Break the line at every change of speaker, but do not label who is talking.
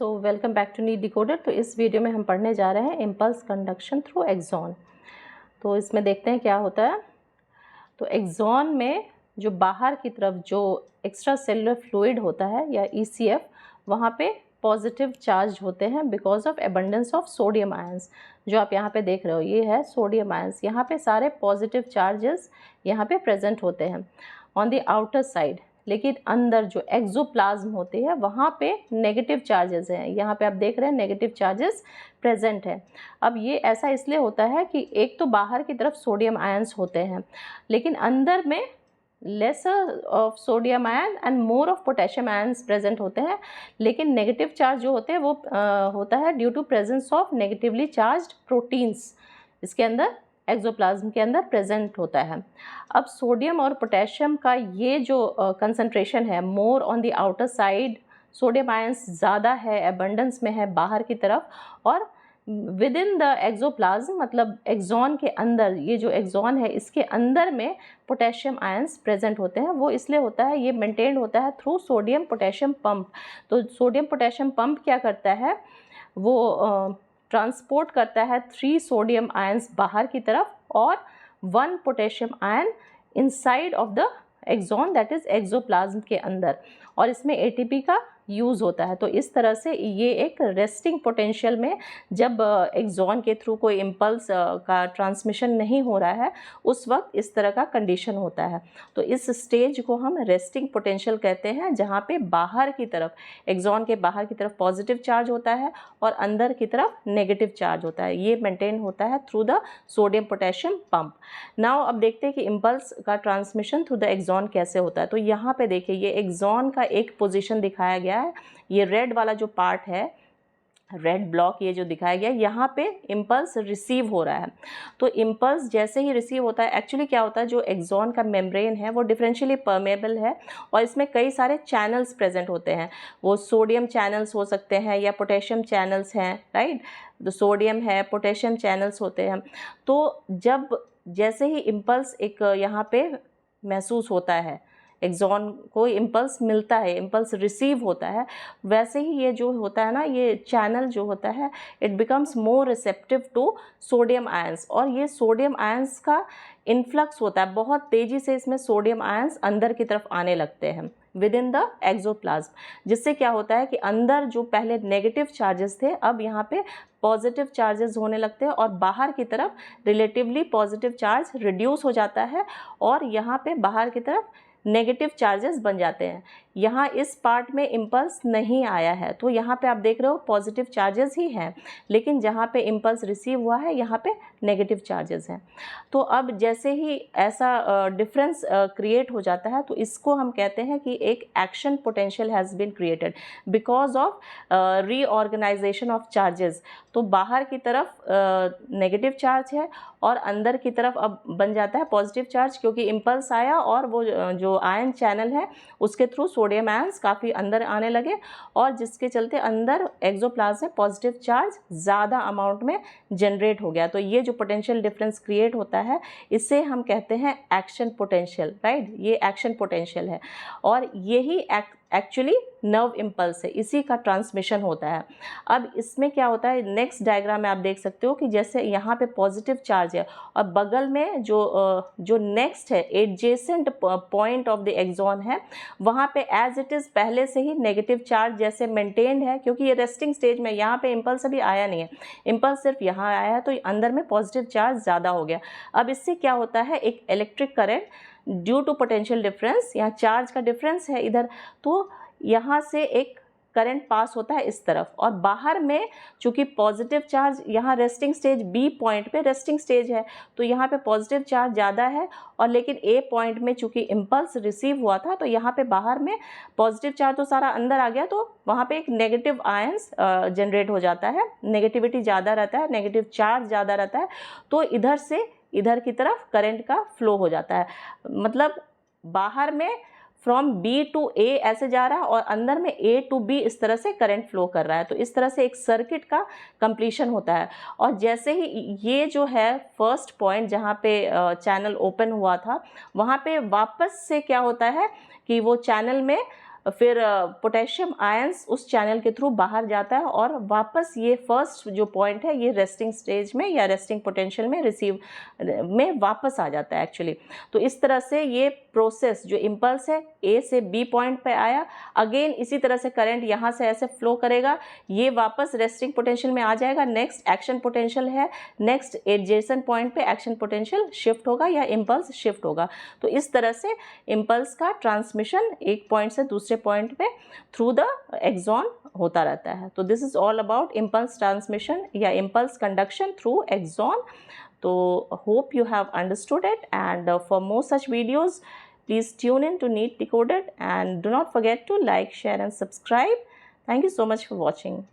So welcome back to NEET decoder. तो इस video में हम पढ़ने जा रहे हैं इम्पल्स कंडक्शन थ्रू एक्सॉन। तो इसमें देखते हैं क्या होता है। तो एक्सॉन में जो बाहर की तरफ जो एक्स्ट्रा सेलुलर फ्लूइड होता है या ECF, वहाँ पे पॉजिटिव चार्ज होते हैं because of abundance of sodium ions. जो आप यहाँ पे देख रहे हो ये है सोडियम आयंस। यहाँ पे सारे पॉजिटिव चार्जेस यहाँ पे प्रेजेंट होते हैं ऑन द आउटर साइड, लेकिन अंदर जो एक्सोप्लाज्म होते हैं वहाँ पे नेगेटिव चार्जेस हैं। यहाँ पे आप देख रहे हैं नेगेटिव चार्जेस प्रेजेंट है। अब ये ऐसा इसलिए होता है कि एक तो बाहर की तरफ सोडियम आयंस होते हैं, लेकिन अंदर में lesser of sodium ion and more of potassium ions present होते हैं। लेकिन नेगेटिव चार्ज जो होते हैं वो होता है due to presence of negatively charged proteins इसके अंदर एक्सोप्लाज्म के अंदर प्रेजेंट होता है। अब सोडियम और पोटेशियम का ये जो कंसंट्रेशन है more on the outer side, sodium ions ज़्यादा है, एबंडेंस में है बाहर की तरफ, और विद इन द एक्सोप्लाज्म मतलब एक्सॉन के अंदर, ये जो एक्सॉन है इसके अंदर में पोटेशियम आयंस प्रेजेंट होते हैं। वो इसलिए होता है, ये मेंटेन होता है थ्रू सोडियम पोटेशियम पंप। तो सोडियम पोटेशियम पंप क्या करता है, वो ट्रांसपोर्ट करता है 3 सोडियम आयंस बाहर की तरफ और 1 potassium ion inside of the axon, that is axoplasm के अंदर, और इसमें ATP का यूज़ होता है। तो इस तरह से ये एक रेस्टिंग पोटेंशियल में जब एक्सॉन के थ्रू कोई इम्पल्स का ट्रांसमिशन नहीं हो रहा है उस वक्त इस तरह का कंडीशन होता है। तो इस स्टेज को हम रेस्टिंग पोटेंशियल कहते हैं, जहाँ पे बाहर की तरफ, एक्सॉन के बाहर की तरफ पॉजिटिव चार्ज होता है और अंदर की तरफ नेगेटिव चार्ज होता है। ये मेंटेन होता है through the sodium potassium pump. Now अब देखते हैं कि इम्पल्स का ट्रांसमिशन थ्रू द एक्सॉन कैसे होता है। तो यहाँ पे देखिए ये एक्सॉन का एक पोजीशन दिखाया गया है। ये रेड वाला जो पार्ट है, रेड ब्लॉक ये जो दिखाया गया है, यहाँ पे इम्पल्स रिसीव हो रहा है। तो इम्पल्स जैसे ही रिसीव होता है, एक्चुअली क्या होता है, जो एक्सॉन का मेम्ब्रेन है वो डिफरेंशियली परमेबल है और इसमें कई सारे चैनल्स प्रेजेंट होते हैं। वो सोडियम चैनल्स हो सकते हैं या पोटेशियम चैनल्स हैं, राइट। तो सोडियम है, पोटेशियम चैनल्स होते हैं। तो जब जैसे ही इम्पल्स एक यहाँ पे महसूस होता है, एक्सॉन को इम्पल्स मिलता है, इम्पल्स रिसीव होता है, वैसे ही ये जो होता है ना, ये चैनल जो होता है it becomes more receptive to sodium ions, और ये सोडियम आयंस का इन्फ्लक्स होता है। बहुत तेज़ी से इसमें सोडियम आयंस अंदर की तरफ आने लगते हैं विद इन द एक्सोप्लाज्म, जिससे क्या होता है कि अंदर जो पहले नेगेटिव चार्जेस थे अब यहाँ पे पॉजिटिव चार्जेस होने लगते हैं और बाहर की तरफ रिलेटिवली पॉजिटिव चार्ज रिड्यूस हो जाता है और यहाँ पे बाहर की तरफ नेगेटिव चार्जेस बन जाते हैं। यहाँ इस पार्ट में इम्पल्स नहीं आया है, तो यहाँ पे आप देख रहे हो पॉजिटिव चार्जेस ही हैं, लेकिन जहाँ पे इम्पल्स रिसीव हुआ है यहाँ पे नेगेटिव चार्जेस हैं। तो अब जैसे ही ऐसा डिफरेंस क्रिएट हो जाता है तो इसको हम कहते हैं कि एक action potential has been created because of reorganisation of charges. तो बाहर की तरफ नेगेटिव चार्ज है और अंदर की तरफ अब बन जाता है पॉजिटिव चार्ज, क्योंकि इम्पल्स आया और वो जो आयन चैनल है उसके थ्रू सोडियम आयंस काफ़ी अंदर आने लगे और जिसके चलते अंदर एक्सोप्लाज्म में पॉजिटिव चार्ज ज़्यादा अमाउंट में जनरेट हो गया। तो ये जो पोटेंशियल डिफरेंस क्रिएट होता है इसे हम कहते हैं एक्शन पोटेंशियल, राइट। ये एक्शन पोटेंशियल है और यही एक्चुअली नर्व इम्पल्स है, इसी का ट्रांसमिशन होता है। अब इसमें क्या होता है, नेक्स्ट डायग्राम में आप देख सकते हो कि जैसे यहाँ पे पॉजिटिव चार्ज है और बगल में जो नेक्स्ट है adjacent point of the axon है, वहाँ पे एज इट इज़ पहले से ही नेगेटिव चार्ज जैसे मेंटेन्ड है, क्योंकि ये रेस्टिंग स्टेज में यहाँ पे इम्पल्स अभी आया नहीं है, इम्पल्स सिर्फ यहाँ आया है, तो अंदर में पॉजिटिव चार्ज ज़्यादा हो गया। अब इससे क्या होता है, एक electric current due to potential difference, यहाँ चार्ज का डिफरेंस है इधर, तो यहाँ से एक करंट पास होता है इस तरफ और बाहर में चूँकि पॉजिटिव चार्ज यहाँ रेस्टिंग स्टेज B पॉइंट पे रेस्टिंग स्टेज है तो यहाँ पे पॉजिटिव चार्ज ज़्यादा है, और लेकिन A पॉइंट में चूँकि इम्पल्स रिसीव हुआ था तो यहाँ पे बाहर में पॉजिटिव चार्ज तो सारा अंदर आ गया, तो वहाँ पे एक नेगेटिव आयंस जनरेट हो जाता है, नेगेटिविटी ज़्यादा रहता है, नेगेटिव चार्ज ज़्यादा रहता है, तो इधर से इधर की तरफ करंट का फ्लो हो जाता है। मतलब बाहर में फ्रॉम B टू A ऐसे जा रहा है और अंदर में A टू B इस तरह से करंट फ्लो कर रहा है। तो इस तरह से एक सर्किट का कंप्लीशन होता है। और जैसे ही ये जो है फर्स्ट पॉइंट जहाँ पे चैनल ओपन हुआ था, वहाँ पे वापस से क्या होता है कि वो चैनल में फिर पोटेशियम आयंस उस चैनल के थ्रू बाहर जाता है और वापस ये फर्स्ट जो पॉइंट है ये रेस्टिंग स्टेज में या रेस्टिंग पोटेंशियल में रिसीव में वापस आ जाता है एक्चुअली। तो इस तरह से ये प्रोसेस जो इम्पल्स है ए से बी पॉइंट पे आया, अगेन इसी तरह से करंट यहाँ से ऐसे फ्लो करेगा, ये वापस रेस्टिंग पोटेंशियल में आ जाएगा, नेक्स्ट एक्शन पोटेंशियल है, नेक्स्ट एडजेसेंट पॉइंट पे एक्शन पोटेंशियल शिफ्ट होगा या इम्पल्स शिफ्ट होगा। तो इस तरह से इम्पल्स का ट्रांसमिशन एक पॉइंट से दूसरे पॉइंट पे थ्रू द एक्सॉन होता रहता है। तो this is all about impulse transmission या इम्पल्स कंडक्शन थ्रू एक्सॉन। तो hope you have understood it, and for more such videos please tune in to NEET Decoded, and do not forget to like, share and subscribe. Thank you so much for watching.